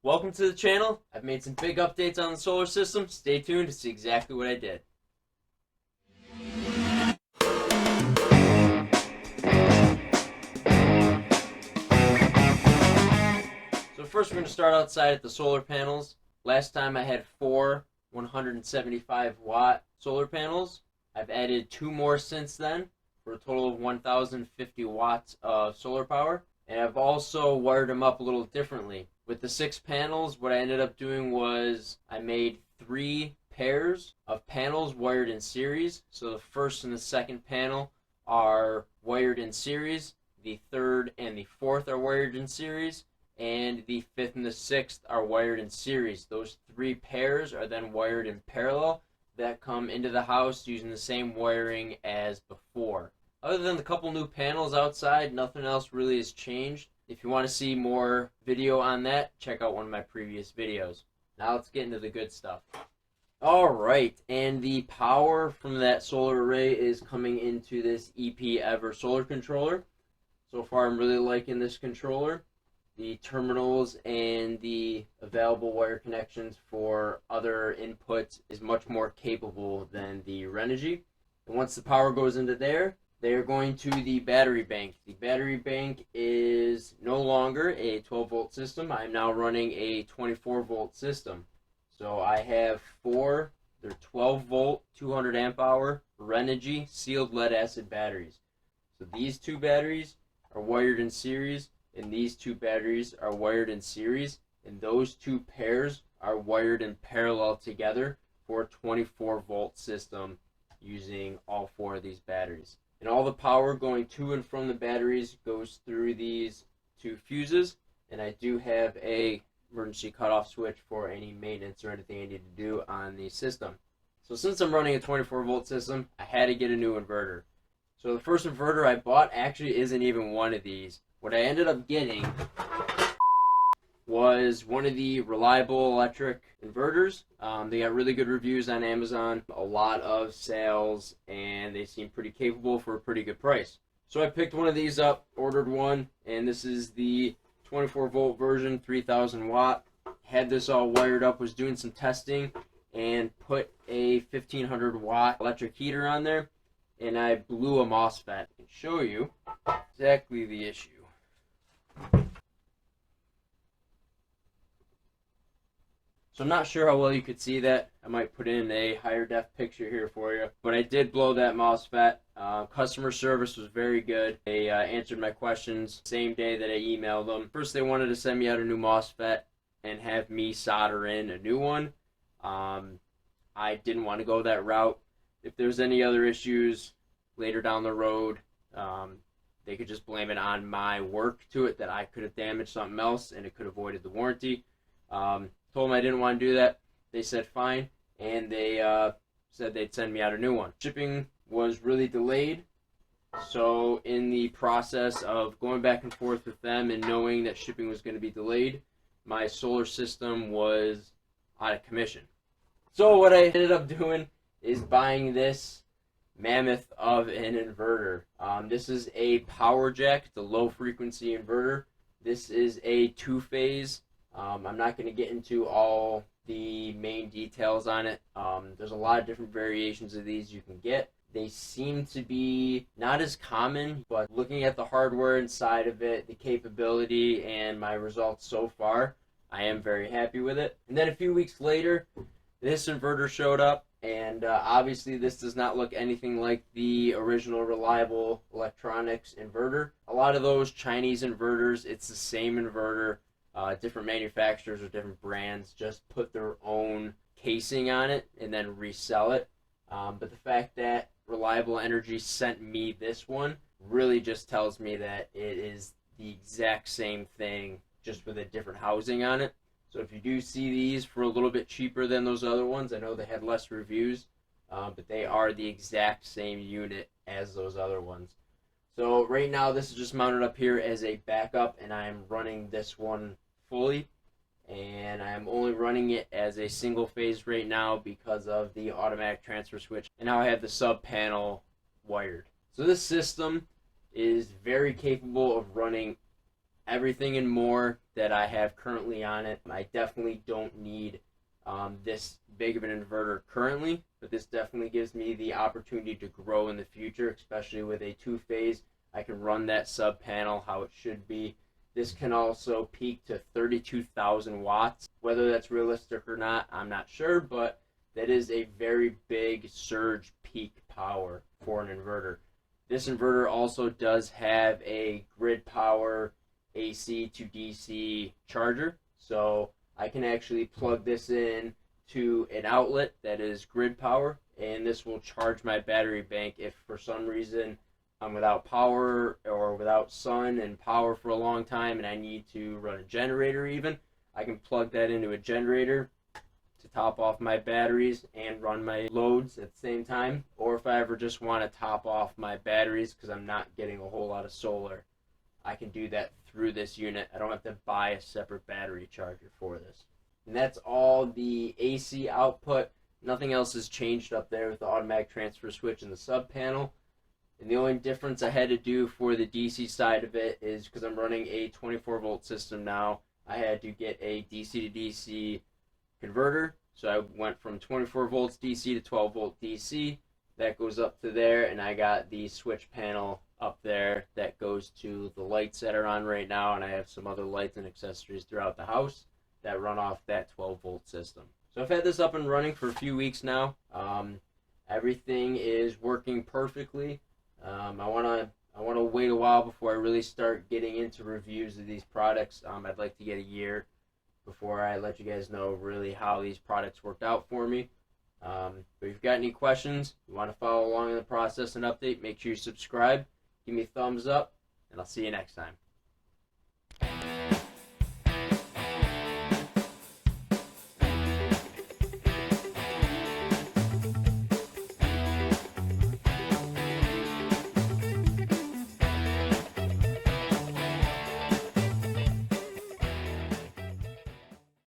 Welcome to the channel. I've made some big updates on the solar system. Stay tuned to see exactly what I did. So first we're going to start outside at the solar panels. Last time I had 4 175 watt solar panels. I've added 2 more since then for a total of 1050 watts of solar power. And I've also wired them up a little differently. With the 6 panels, what I ended up doing was I made 3 pairs of panels wired in series. So the first and the second panel are wired in series. The third and the fourth are wired in series. And the 5th and the 6th are wired in series. Those 3 pairs are then wired in parallel that come into the house using the same wiring as before. Other than the couple new panels outside, nothing else really has changed. If you want to see more video on that, check out one of my previous videos. Now let's get into the good stuff. Alright, and the power from that solar array is coming into this EP-Ever solar controller. So far I'm really liking this controller. The terminals and the available wire connections for other inputs is much more capable than the Renogy. And once the power goes into there, they are going to the battery bank. The battery bank is no longer a 12 volt system. I'm now running a 24 volt system. So I have 4, they're 12 volt, 200 amp hour Renogy sealed lead acid batteries. So these 2 batteries are wired in series, and these 2 batteries are wired in series, and those 2 pairs are wired in parallel together for a 24 volt system using all 4 of these batteries. And all the power going to and from the batteries goes through these 2 fuses, and I do have a emergency cutoff switch for any maintenance or anything I need to do on the system. So since I'm running a 24 volt system, I had to get a new inverter. So the first inverter I bought actually isn't even one of these. What I ended up getting was one of the Reliable Electric inverters. They got really good reviews on Amazon, a lot of sales, and they seem pretty capable for a pretty good price. So I picked one of these up, ordered one, and this is the 24 volt version, 3000 watt. Had this all wired up, was doing some testing, and put a 1500 watt electric heater on there, and I blew a MOSFET. I can show you exactly the issue. So I'm not sure how well you could see that. I might put in a higher def picture here for you. But I did blow that MOSFET. Customer service was very good. They answered my questions the same day that I emailed them. First they wanted to send me out a new MOSFET and have me solder in a new one. I didn't want to go that route. If there's any other issues later down the road, they could just blame it on my work to it, that I could have damaged something else and it could have voided the warranty. Told them I didn't want to do that. They said fine, and they said they'd send me out a new one. Shipping was really delayed, so in the process of going back and forth with them and knowing that shipping was going to be delayed, my solar system was out of commission. So what I ended up doing is buying this mammoth of an inverter. This is a power jack, the low frequency inverter. This is a 2-phase. I'm not going to get into all the main details on it. There's a lot of different variations of these you can get. They seem to be not as common, but looking at the hardware inside of it, the capability, and my results so far, I am very happy with it. And then a few weeks later, this inverter showed up, and obviously this does not look anything like the original Reliable Electronics inverter. A lot of those Chinese inverters, it's the same inverter. Different manufacturers or different brands just put their own casing on it and then resell it. But the fact that Reliable Energy sent me this one really just tells me that it is the exact same thing, just with a different housing on it. So if you do see these for a little bit cheaper than those other ones, I know they had less reviews, but they are the exact same unit as those other ones. So right now this is just mounted up here as a backup, and I am running this one fully, and I'm only running it as a single phase right now because of the automatic transfer switch, and now I have the sub panel wired. So this system is very capable of running everything and more that I have currently on it. I definitely don't need this big of an inverter currently, but this definitely gives me the opportunity to grow in the future, especially with a two-phase. I can run that sub panel how it should be. This can also peak to 32,000 watts. Whether that's realistic or not, I'm not sure, but that is a very big surge peak power for an inverter. This inverter also does have a grid power AC to DC charger, so I can actually plug this in to an outlet that is grid power, and this will charge my battery bank if for some reason I'm without power or without sun and power for a long time and I need to run a generator even. I can plug that into a generator to top off my batteries and run my loads at the same time. Or if I ever just want to top off my batteries because I'm not getting a whole lot of solar, I can do that through this unit. I don't have to buy a separate battery charger for this. And that's all the AC output. Nothing else has changed up there with the automatic transfer switch and the sub panel. And the only difference I had to do for the DC side of it is because I'm running a 24 volt system now, I had to get a DC to DC converter. So I went from 24 volts DC to 12 volt DC. That goes up to there, and I got the switch panel up there that goes to the lights that are on right now, and I have some other lights and accessories throughout the house that run off that 12 volt system. So I've had this up and running for a few weeks now. Everything is working perfectly. I want to wait a while before I really start getting into reviews of these products. I'd like to get a year before I let you guys know really how these products worked out for me. But if you've got any questions, you want to follow along in the process and update, make sure you subscribe, give me a thumbs up, and I'll see you next time.